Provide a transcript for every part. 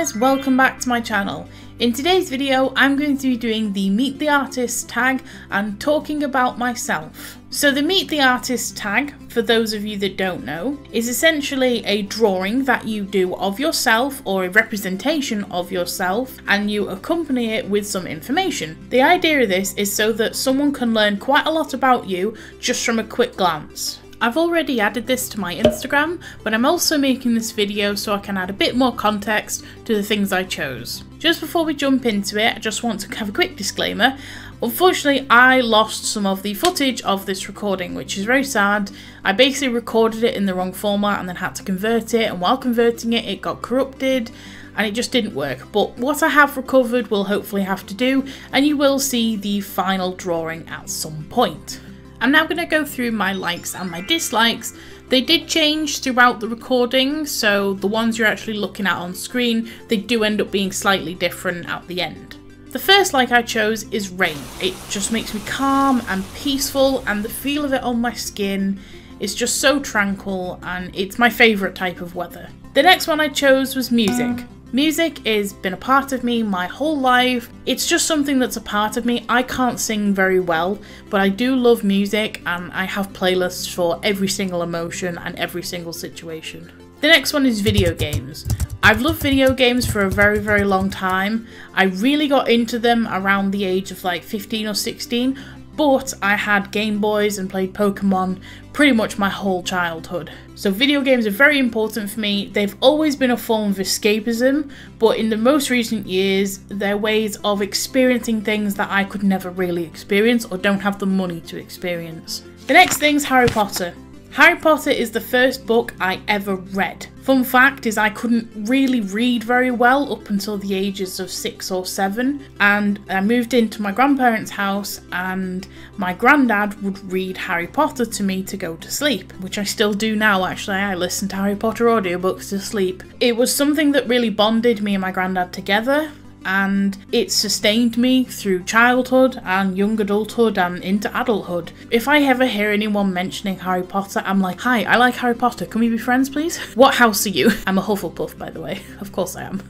guys, welcome back to my channel. In today's video I'm going to be doing the Meet the Artist tag and talking about myself. So the Meet the Artist tag, for those of you that don't know, is essentially a drawing that you do of yourself or a representation of yourself and you accompany it with some information. The idea of this is so that someone can learn quite a lot about you just from a quick glance. I've already added this to my Instagram, but I'm also making this video so I can add a bit more context to the things I chose. Just before we jump into it, I just want to have a quick disclaimer. Unfortunately, I lost some of the footage of this recording, which is very sad. I basically recorded it in the wrong format and then had to convert it, and while converting it, it got corrupted and it just didn't work. But what I have recovered will hopefully have to do, and you will see the final drawing at some point. I'm now going to go through my likes and my dislikes. They did change throughout the recording, so the ones you're actually looking at on screen, they do end up being slightly different at the end. The first like I chose is rain. It just makes me calm and peaceful, and the feel of it on my skin is just so tranquil, and it's my favourite type of weather. The next one I chose was music. Music has been a part of me my whole life. It's just something that's a part of me. I can't sing very well, but I do love music and I have playlists for every single emotion and every single situation. The next one is video games. I've loved video games for a very, very long time. I really got into them around the age of like 15 or 16, but I had Game Boys and played Pokemon pretty much my whole childhood. So video games are very important for me. They've always been a form of escapism, but in the most recent years, they're ways of experiencing things that I could never really experience or don't have the money to experience. The next thing's Harry Potter. Harry Potter is the first book I ever read. Fun fact is I couldn't really read very well up until the ages of 6 or 7, and I moved into my grandparents' house and my granddad would read Harry Potter to me to go to sleep, which I still do now actually. I listen to Harry Potter audiobooks to sleep. It was something that really bonded me and my granddad together, and it sustained me through childhood and young adulthood and into adulthood. If I ever hear anyone mentioning Harry Potter, I'm like, hi, I like Harry Potter, can we be friends please? What house are you? I'm a Hufflepuff, by the way. Of course I am.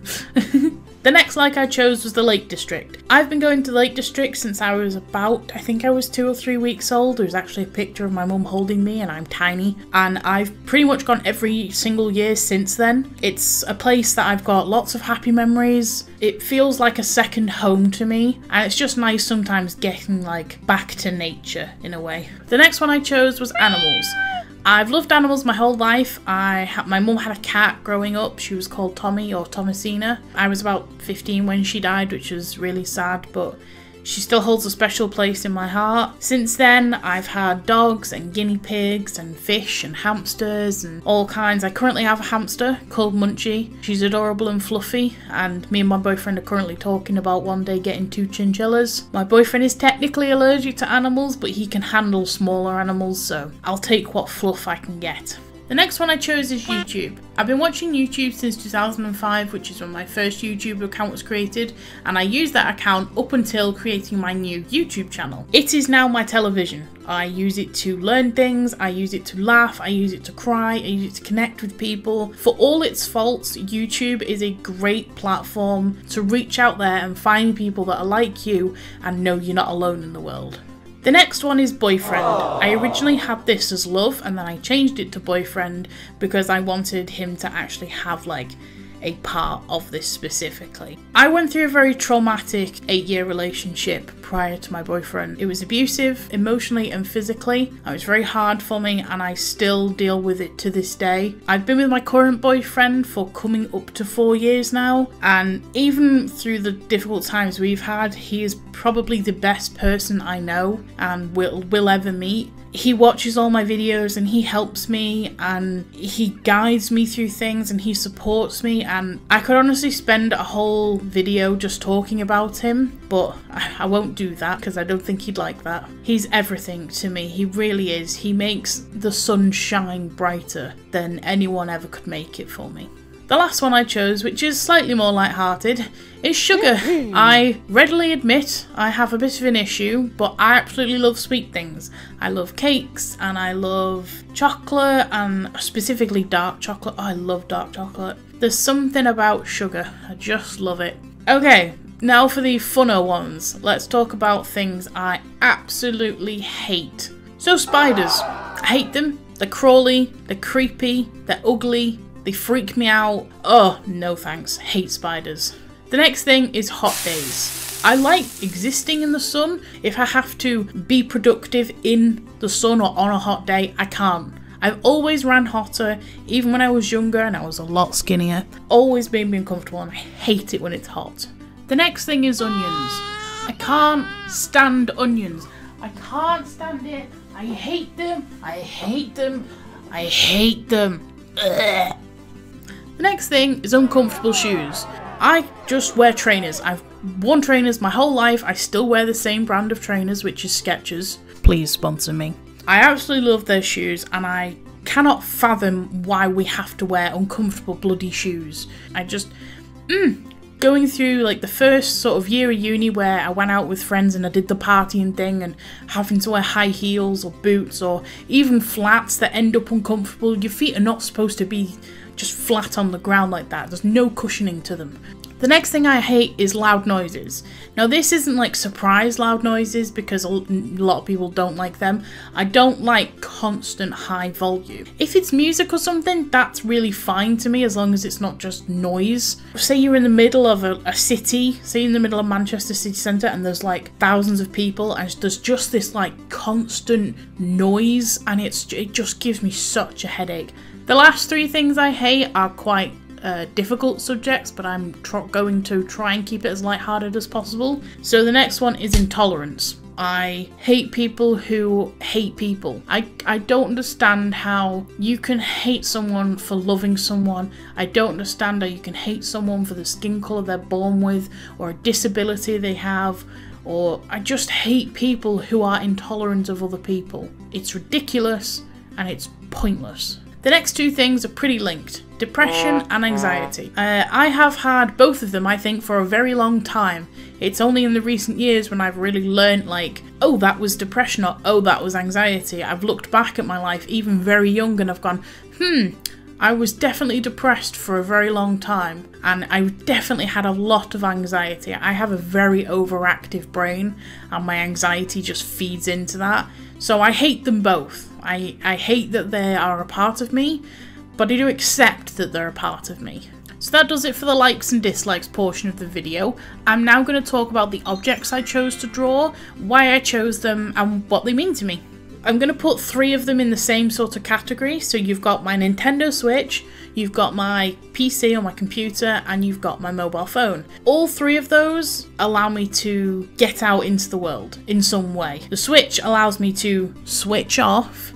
The next like I chose was the Lake District. I've been going to the Lake District since I was about, I think I was 2 or 3 weeks old. There's actually a picture of my mum holding me and I'm tiny, and I've pretty much gone every single year since then. It's a place that I've got lots of happy memories. It feels like a second home to me, and it's just nice sometimes getting like back to nature in a way. The next one I chose was animals. I've loved animals my whole life. My mum had a cat growing up. She was called Tommy or Thomasina. I was about 15 when she died, which was really sad, but she still holds a special place in my heart. Since then, I've had dogs and guinea pigs and fish and hamsters and all kinds. I currently have a hamster called Munchie. She's adorable and fluffy, and me and my boyfriend are currently talking about one day getting 2 chinchillas. My boyfriend is technically allergic to animals, but he can handle smaller animals, so I'll take what fluff I can get. The next one I chose is YouTube. I've been watching YouTube since 2005, which is when my first YouTube account was created, and I used that account up until creating my new YouTube channel. It is now my television. I use it to learn things, I use it to laugh, I use it to cry, I use it to connect with people. For all its faults, YouTube is a great platform to reach out there and find people that are like you and know you're not alone in the world. The next one is boyfriend. I originally had this as love and then I changed it to boyfriend because I wanted him to actually have like a part of this specifically. I went through a very traumatic 8-year relationship prior to my boyfriend. It was abusive, emotionally and physically. It was very hard for me and I still deal with it to this day. I've been with my current boyfriend for coming up to 4 years now, and even through the difficult times we've had, he is probably the best person I know and will ever meet. He watches all my videos and he helps me and he guides me through things and he supports me, and I could honestly spend a whole video just talking about him, but I won't do that because I don't think he'd like that. He's everything to me, he really is. He makes the sun shine brighter than anyone ever could make it for me. The last one I chose, which is slightly more light-hearted, is sugar. I readily admit I have a bit of an issue, but I absolutely love sweet things. I love cakes and I love chocolate, and specifically dark chocolate. Oh, I love dark chocolate. There's something about sugar. I just love it. Okay, now for the funner ones. Let's talk about things I absolutely hate. So spiders. I hate them. They're crawly, they're creepy, they're ugly, they freak me out. Oh, no thanks. Hate spiders. The next thing is hot days. I like existing in the sun. If I have to be productive in the sun or on a hot day, I can't. I've always ran hotter, even when I was younger and I was a lot skinnier. Always made me uncomfortable and I hate it when it's hot. The next thing is onions. I can't stand onions. I can't stand it. I hate them. I hate them. I hate them. Ugh. The next thing is uncomfortable shoes. I just wear trainers. I've worn trainers my whole life. I still wear the same brand of trainers, which is Skechers. Please sponsor me. I absolutely love their shoes and I cannot fathom why we have to wear uncomfortable bloody shoes. I just... Going through like the first sort of year of uni where I went out with friends and I did the partying thing and having to wear high heels or boots or even flats that end up uncomfortable. Your feet are not supposed to be just flat on the ground like that. There's no cushioning to them. The next thing I hate is loud noises. Now this isn't like surprise loud noises because a lot of people don't like them. I don't like constant high volume. If it's music or something, that's really fine to me as long as it's not just noise. Say you're in the middle of a city, say in the middle of Manchester city centre and there's like thousands of people and there's just this like constant noise and it just gives me such a headache. The last three things I hate are quite difficult subjects, but I'm going to try and keep it as lighthearted as possible. So the next one is intolerance. I hate people who hate people. I don't understand how you can hate someone for loving someone. I don't understand how you can hate someone for the skin colour they're born with or a disability they have, or I just hate people who are intolerant of other people. It's ridiculous and it's pointless. The next two things are pretty linked. Depression and anxiety. I have had both of them, I think, for a very long time. It's only in the recent years when I've really learnt, like, oh, that was depression or oh, that was anxiety. I've looked back at my life, even very young, and I've gone, I was definitely depressed for a very long time, and I definitely had a lot of anxiety. I have a very overactive brain, and my anxiety just feeds into that. So I hate them both. I hate that they are a part of me, but I do accept that they're a part of me. So that does it for the likes and dislikes portion of the video. I'm now going to talk about the objects I chose to draw, why I chose them, and what they mean to me. I'm going to put three of them in the same sort of category. So you've got my Nintendo Switch, you've got my PC or my computer, and you've got my mobile phone. All three of those allow me to get out into the world in some way. The Switch allows me to switch off,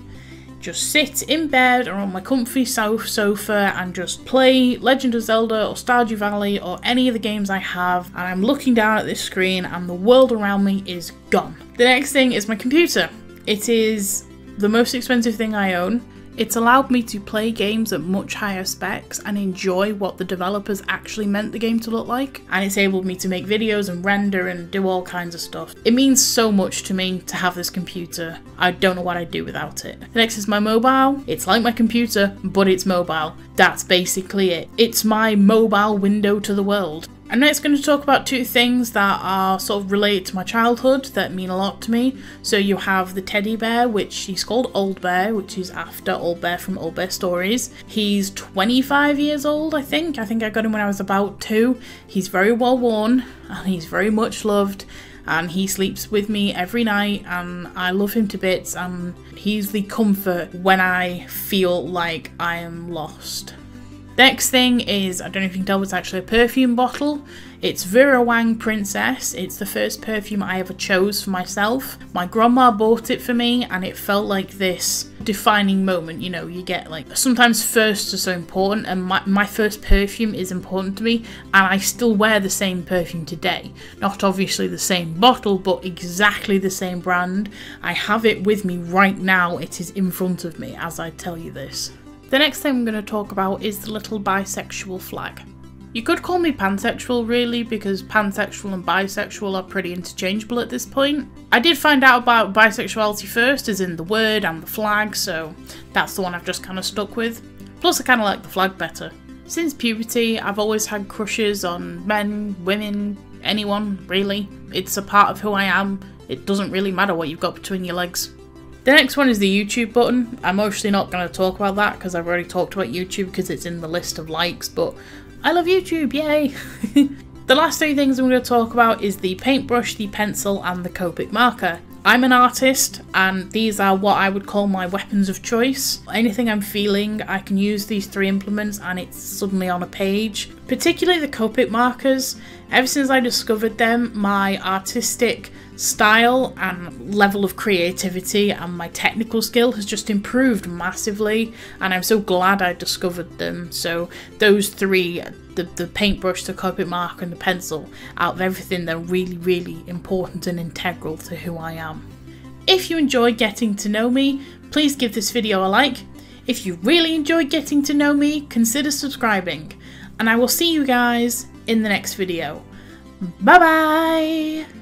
just sit in bed or on my comfy sofa and just play Legend of Zelda or Stardew Valley or any of the games I have, and I'm looking down at this screen and the world around me is gone. The next thing is my computer. It is the most expensive thing I own. It's allowed me to play games at much higher specs and enjoy what the developers actually meant the game to look like, and it's enabled me to make videos and render and do all kinds of stuff. It means so much to me to have this computer. I don't know what I'd do without it. The next is my mobile. It's like my computer, but it's mobile. That's basically it. It's my mobile window to the world. I'm next going to talk about two things that are sort of related to my childhood that mean a lot to me. So you have the teddy bear, which he's called Old Bear, which is after Old Bear from Old Bear Stories. He's 25 years old, I think. I got him when I was about 2. He's very well worn and he's very much loved. And he sleeps with me every night and I love him to bits, and he's the comfort when I feel like I am lost. Next thing is, I don't know if you can tell, it's actually a perfume bottle. It's Vera Wang Princess. It's the first perfume I ever chose for myself. My grandma bought it for me and it felt like this defining moment. You know, you get like, sometimes firsts are so important, and my first perfume is important to me, and I still wear the same perfume today. Not obviously the same bottle, but exactly the same brand. I have it with me right now. It is in front of me as I tell you this. The next thing I'm going to talk about is the little bisexual flag. You could call me pansexual really, because pansexual and bisexual are pretty interchangeable at this point. I did find out about bisexuality first, as in the word and the flag, so that's the one I've just kind of stuck with. Plus I kind of like the flag better. Since puberty, I've always had crushes on men, women, anyone, really. It's a part of who I am. It doesn't really matter what you've got between your legs. The next one is the YouTube button. I'm mostly not going to talk about that because I've already talked about YouTube because it's in the list of likes, but I love YouTube, yay! The last three things I'm going to talk about is the paintbrush, the pencil and the Copic marker. I'm an artist and these are what I would call my weapons of choice. Anything I'm feeling, I can use these three implements and it's suddenly on a page. Particularly the Copic markers. Ever since I discovered them, my artistic style and level of creativity and my technical skill has just improved massively, and I'm so glad I discovered them. So those three, the paintbrush, the Copic marker and the pencil, out of everything, they're really important and integral to who I am. If you enjoyed getting to know me, please give this video a like. If you really enjoyed getting to know me, consider subscribing, and I will see you guys in the next video. Bye bye!